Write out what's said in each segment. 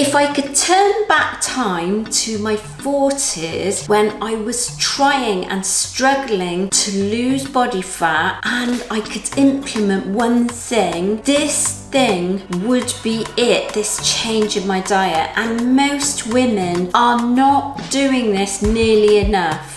If I could turn back time to my 40s when I was trying and struggling to lose body fat, and I could implement one thing, this thing would be it, this change in my diet. And most women are not doing this nearly enough.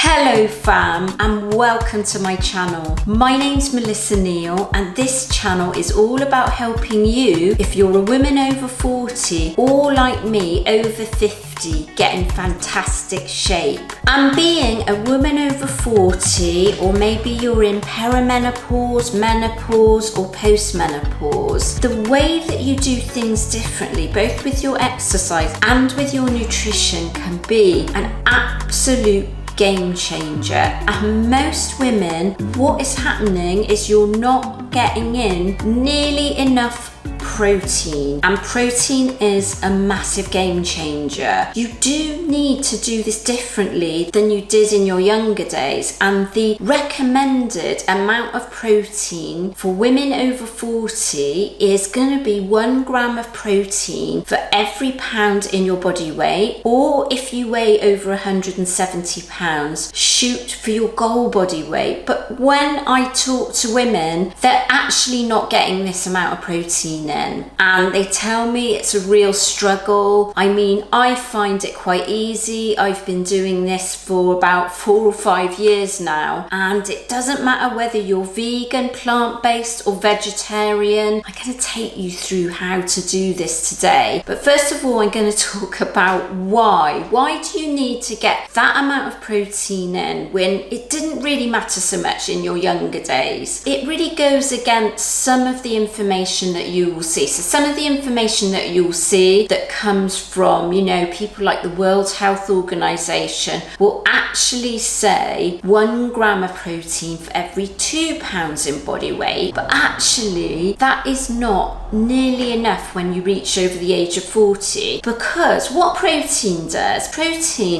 Hello fam, and welcome to my channel. My name's Melissa Neal, and this channel is all about helping you, if you're a woman over 40 or like me over 50, get in fantastic shape. And being a woman over 40, or maybe you're in perimenopause, menopause or postmenopause, the way that you do things differently, both with your exercise and with your nutrition, can be an absolute game changer. And most women, what is happening is you're not getting in nearly enough protein, and protein is a massive game changer. You do need to do this differently than you did in your younger days, and the recommended amount of protein for women over 40 is going to be 1 gram of protein for every pound in your body weight, or if you weigh over 170 pounds, shoot for your goal body weight. But when I talk to women, they're actually not getting this amount of protein in, and they tell me it's a real struggle. I mean, I find it quite easy. I've been doing this for about 4 or 5 years now, and it doesn't matter whether you're vegan, plant-based or vegetarian. I'm going to take you through how to do this today. But first of all, I'm going to talk about why. Why do you need to get that amount of protein in when it didn't really matter so much in your younger days? It really goes against some of the information that you will see. So some of the information that you'll see that comes from, people like the World Health Organization will actually say 1 gram of protein for every 2 pounds in body weight. But actually, that is not nearly enough when you reach over the age of 40, because what protein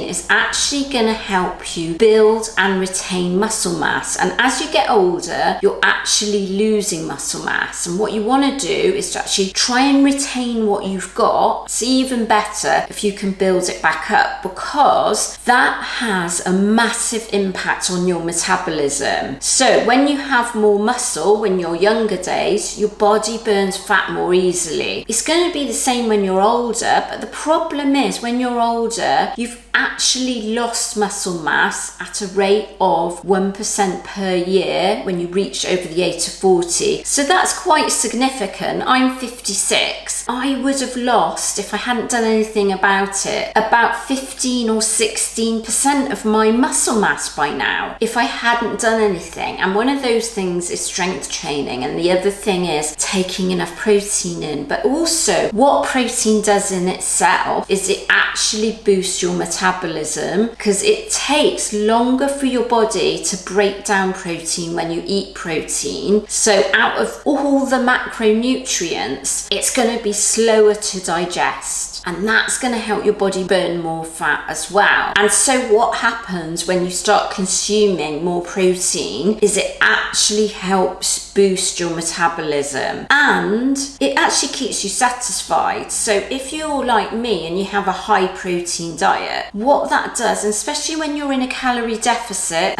is actually going to help you build and retain muscle mass. And as you get older, you're actually losing muscle mass. And what you want to do is to actually try and retain what you've got. It's even better if you can build it back up, because that has a massive impact on your metabolism. So when you have more muscle when you're younger days, your body burns fat more easily. It's going to be the same when you're older, but the problem is when you're older, you've actually lost muscle mass at a rate of 1% per year when you reach over the age of 40. So that's quite significant. I'm 56. I would have lost, if I hadn't done anything about it, about 15 or 16% of my muscle mass by now if I hadn't done anything. And one of those things is strength training, and the other thing is taking enough protein in. But also, what protein does in itself is it actually boosts your metabolism, because it takes longer for your body to break down protein when you eat protein. So out of all the macronutrients, it's going to be slower to digest, and that's going to help your body burn more fat as well. And so what happens when you start consuming more protein is it actually helps boost your metabolism, and it actually keeps you satisfied. So if you're like me and you have a high protein diet, what that does, and especially when you're in a calorie deficit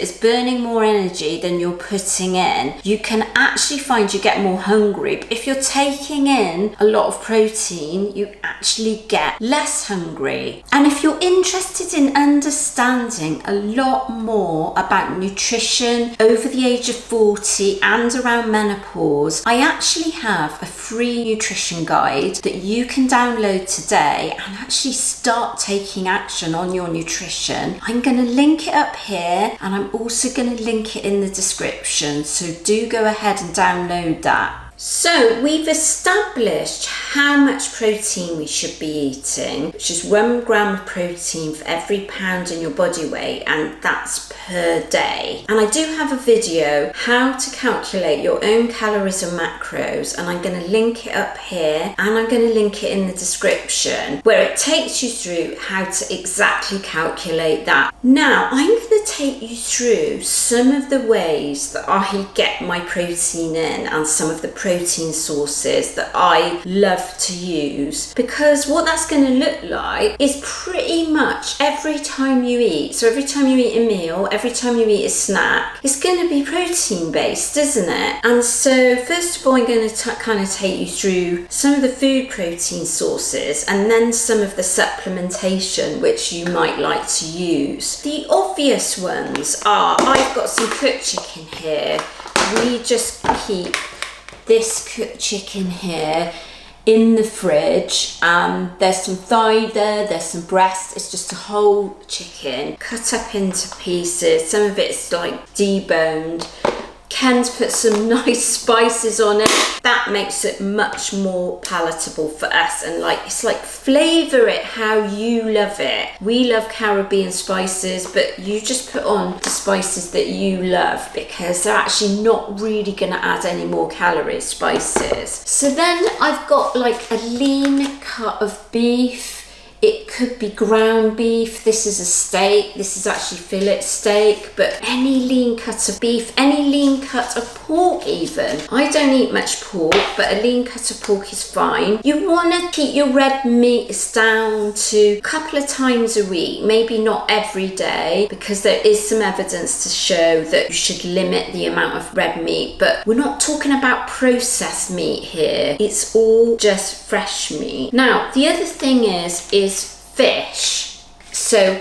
is burning more energy than you're putting in. You can actually find you get more hungry. But if you're taking in a lot of protein, you actually get less hungry. And if you're interested in understanding a lot more about nutrition over the age of 40 and around menopause, I actually have a free nutrition guide that you can download today and actually start taking action on your nutrition. I'm going to link it up here, and I'm also going to link it in the description, so do go ahead and download that. So we've established how much protein we should be eating, which is 1 gram of protein for every pound in your body weight, and that's per day. And I do have a video how to calculate your own calories and macros, and I'm going to link it up here, and I'm going to link it in the description, where it takes you through how to exactly calculate that. Now I'm going to take you through some of the ways that I get my protein in, and some of the protein protein sources that I love to use, because what that's going to look like is pretty much every time you eat. So every time you eat a meal, every time you eat a snack, it's going to be protein based, isn't it? And so first of all, I'm going to kind of take you through some of the food protein sources and then some of the supplementation which you might like to use. The obvious ones are, I've got some cooked chicken here. We just keep this cooked chicken here in the fridge. There's some thigh there's some breast. It's just a whole chicken cut up into pieces. Some of it's like deboned. Ken's put some nice spices on it. That makes it much more palatable for us, and it's like flavour it how you love it. We love Caribbean spices, but you just put on the spices that you love, because they're actually not really going to add any more calories, spices. So then I've got like a lean cut of beef. It could be ground beef. This is a steak. This is actually fillet steak, but any lean cut of beef, any lean cut of pork even. I don't eat much pork, but a lean cut of pork is fine. You want to keep your red meats down to a couple of times a week, maybe not every day, because there is some evidence to show that you should limit the amount of red meat, but we're not talking about processed meat here. It's all just fresh meat. Now, the other thing is fish. So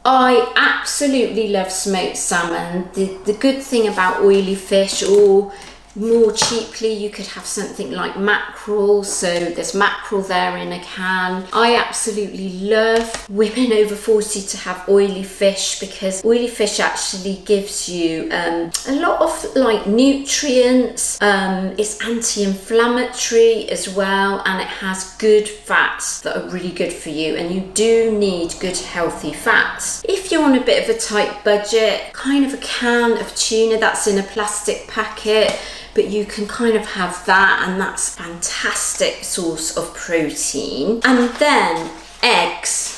I absolutely love smoked salmon. The good thing about oily fish, or more cheaply you could have something like mackerel. So there's mackerel there in a can. I absolutely love women over 40 to have oily fish, because oily fish actually gives you a lot of like nutrients. It's anti-inflammatory as well, and it has good fats that are really good for you, and you do need good healthy fats. If you're on a bit of a tight budget, kind of a can of tuna that's in a plastic packet, but you can kind of have that, and that's a fantastic source of protein. And then eggs.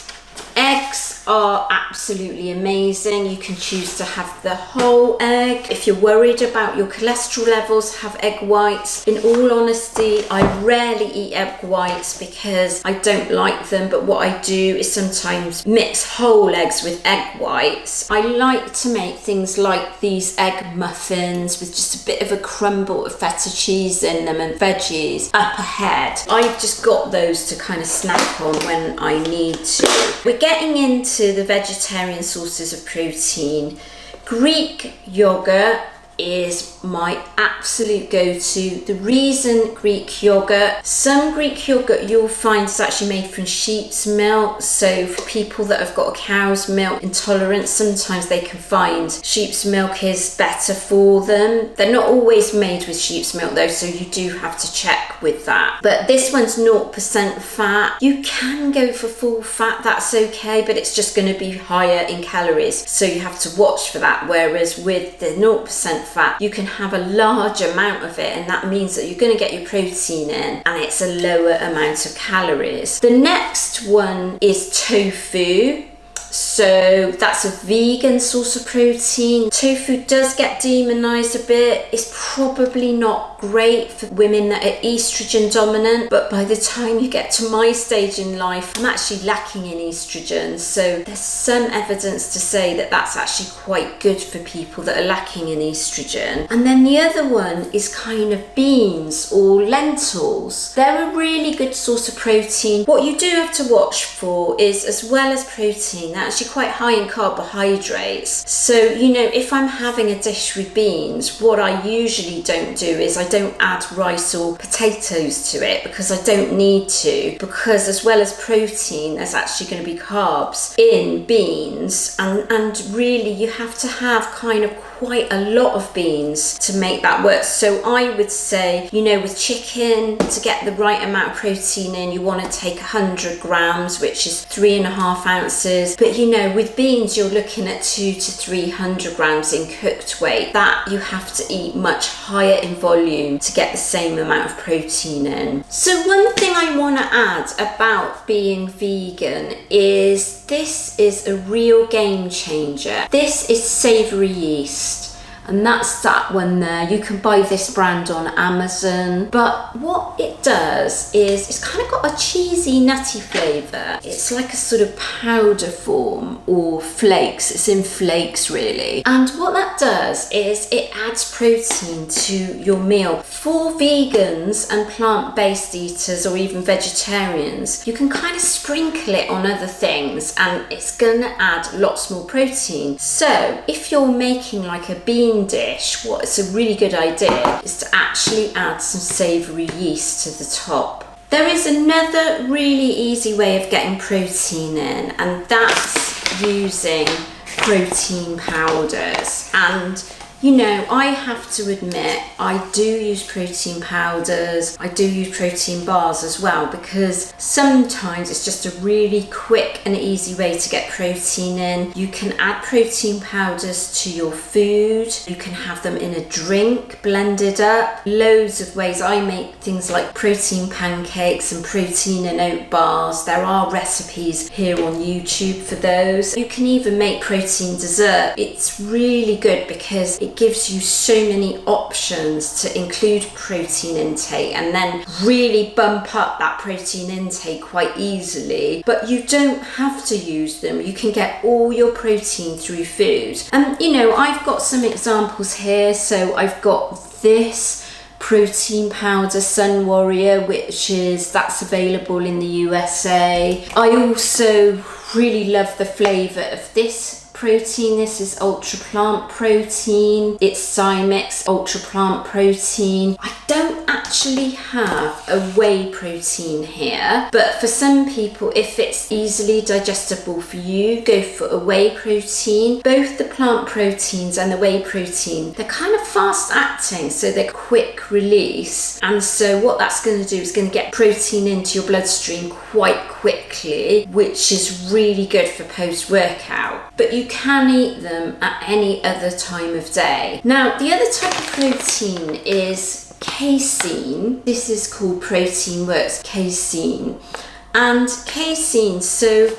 Eggs are absolutely amazing. You can choose to have the whole egg. If you're worried about your cholesterol levels, have egg whites. In all honesty, I rarely eat egg whites because I don't like them, but what I do is sometimes mix whole eggs with egg whites. I like to make things like these egg muffins with just a bit of a crumble of feta cheese in them and veggies up ahead. I've just got those to kind of snack on when I need to. We're getting into the vegetarian sources of protein. Greek yogurt is my absolute go-to. The reason Greek yogurt, some Greek yogurt you'll find is actually made from sheep's milk. So for people that have got a cow's milk intolerance, sometimes they can find sheep's milk is better for them. They're not always made with sheep's milk though, so you do have to check with that. But this one's 0% fat. You can go for full fat, that's okay, but it's just going to be higher in calories, so you have to watch for that. Whereas with the 0% fat, you can have a large amount of it, and that means that you're going to get your protein in, and it's a lower amount of calories. The next one is tofu. So that's a vegan source of protein. Tofu does get demonized a bit. It's probably not great for women that are estrogen dominant, but by the time you get to my stage in life, I'm actually lacking in estrogen. So there's some evidence to say that that's actually quite good for people that are lacking in estrogen. And then the other one is kind of beans or lentils. They're a really good source of protein. What you do have to watch for is, as well as protein, they're actually quite high in carbohydrates. So, you know, if I'm having a dish with beans, what I usually don't do is I don't add rice or potatoes to it, because I don't need to, because as well as protein, there's actually going to be carbs in beans, and really you have to have kind of quite a lot of beans to make that work. So I would say, you know, with chicken, to get the right amount of protein in, you want to take 100 grams, which is 3.5 ounces. But you know, with beans, you're looking at 200 to 300 grams in cooked weight. That you have to eat much higher in volume to get the same amount of protein in. So one thing I want to add about being vegan is this is a real game changer. This is savoury yeast. and that's that one there. You can buy this brand on Amazon, but what it does is it's kind of got a cheesy, nutty flavour. It's like a sort of powder form or flakes. It's in flakes really. And what that does is it adds protein to your meal. For vegans and plant-based eaters or even vegetarians, you can kind of sprinkle it on other things and it's going to add lots more protein. So if you're making like a bean dish, what's a really good idea is to actually add some savoury yeast to the top. There is another really easy way of getting protein in, and that's using protein powders. And you know, I have to admit, I do use protein powders, I do use protein bars as well, because sometimes it's just a really quick and easy way to get protein in. You can add protein powders to your food, you can have them in a drink, blended up. Loads of ways. I make things like protein pancakes and protein and oat bars. There are recipes here on YouTube for those. You can even make protein dessert. It's really good because it gives you so many options to include protein intake and then really bump up that protein intake quite easily. But you don't have to use them. You can get all your protein through food. And you know, I've got some examples here. So I've got this protein powder, Sun Warrior, that's available in the USA. I also really love the flavour of this protein. This is Ultra Plant Protein. It's Cymix Ultra Plant Protein. I don't actually have a whey protein here, but for some people, if it's easily digestible for you, go for a whey protein. Both the plant proteins and the whey protein, they're kind of fast acting, so they're quick release. And so what that's going to do is going to get protein into your bloodstream quite quickly, which is really good for post-workout. But you can eat them at any other time of day. Now, the other type of protein is casein. This is called Protein Works casein. And casein, so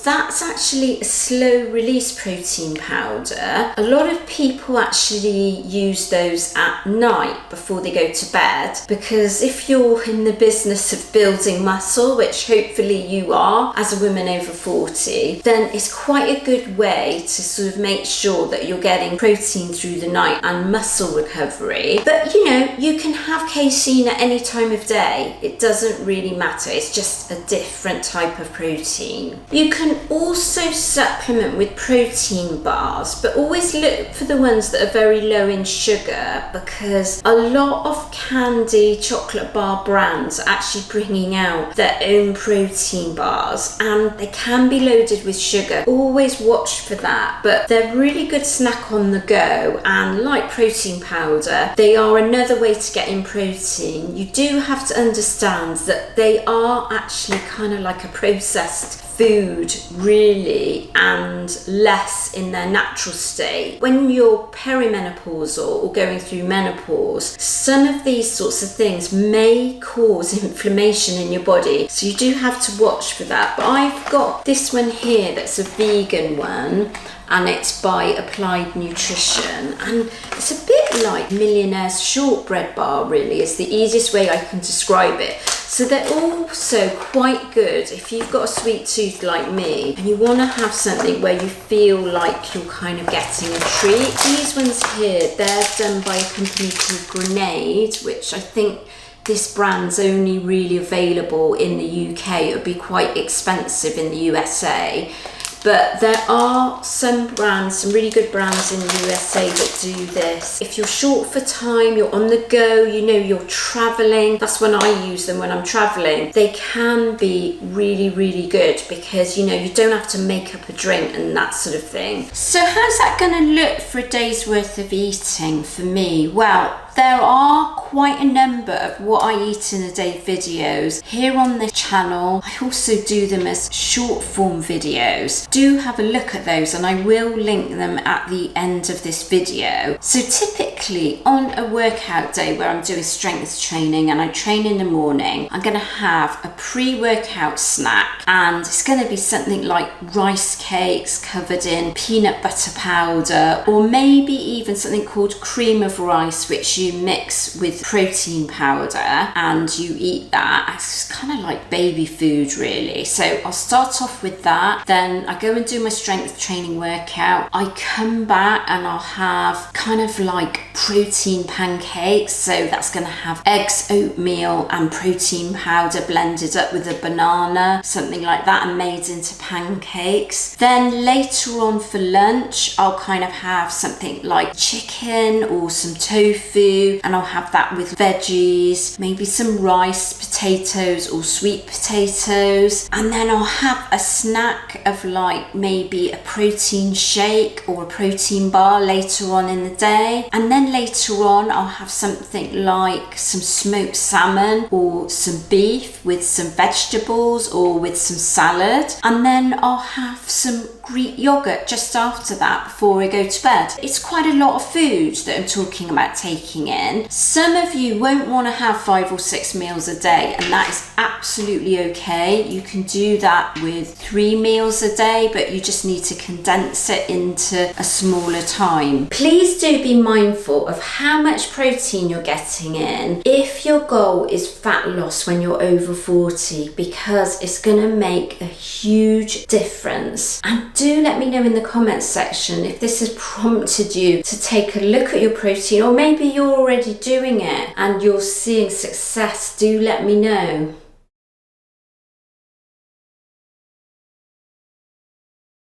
that's actually a slow release protein powder. A lot of people actually use those at night before they go to bed, because if you're in the business of building muscle, which hopefully you are as a woman over 40, then it's quite a good way to sort of make sure that you're getting protein through the night and muscle recovery. But you know, you can have casein at any time of day. It doesn't really matter. It's just a different type of protein. You can also supplement with protein bars, but always look for the ones that are very low in sugar, because a lot of candy chocolate bar brands are actually bringing out their own protein bars, and they can be loaded with sugar. Always watch for that, but they're really good snack on the go, and like protein powder, they are another way to get in protein. You do have to understand that they are actually kind of like a processed food really, and less in their natural state. When you're perimenopausal or going through menopause, some of these sorts of things may cause inflammation in your body, so you do have to watch for that. But I've got this one here that's a vegan one, and it's by Applied Nutrition, and it's a bit like Millionaire's shortbread bar really, is the easiest way I can describe it. So they're also quite good if you've got a sweet tooth like me and you want to have something where you feel like you're kind of getting a treat. These ones here, they're done by a company called Grenade, which I think this brand's only really available in the UK. It would be quite expensive in the USA. But there are some brands, some really good brands in the USA that do this. If you're short for time, you're on the go, you know, you're traveling, that's when I use them, when I'm traveling. They can be really, really good because, you know, you don't have to make up a drink and that sort of thing. So how's that going to look for a day's worth of eating for me? Well, there are quite a number of what I eat in a day videos here on this channel. I also do them as short form videos. Do have a look at those, and I will link them at the end of this video. So typically on a workout day where I'm doing strength training and I train in the morning, I'm going to have a pre-workout snack, and it's going to be something like rice cakes covered in peanut butter powder, or maybe even something called cream of rice, which you mix with protein powder and you eat that. It's kind of like baby food really. So I'll start off with that, then I go and do my strength training workout. I come back and I'll have kind of like protein pancakes. So that's going to have eggs, oatmeal and protein powder blended up with a banana, something like that, and made into pancakes. Then later on for lunch, I'll kind of have something like chicken or some tofu, and I'll have that with veggies, maybe some rice, potatoes or sweet potatoes. And then I'll have a snack of like maybe a protein shake or a protein bar later on in the day. And then later on I'll have something like some smoked salmon or some beef with some vegetables or with some salad. And then I'll have some Greek yogurt just after that before I go to bed. It's quite a lot of food that I'm talking about taking in. Some of you won't want to have 5 or 6 meals a day, and that is absolutely okay. You can do that with 3 meals a day, but you just need to condense it into a smaller time. Please do be mindful of how much protein you're getting in if your goal is fat loss when you're over 40, because it's going to make a huge difference. And do let me know in the comments section if this has prompted you to take a look at your protein, or maybe you're already doing it and you're seeing success. Do let me know.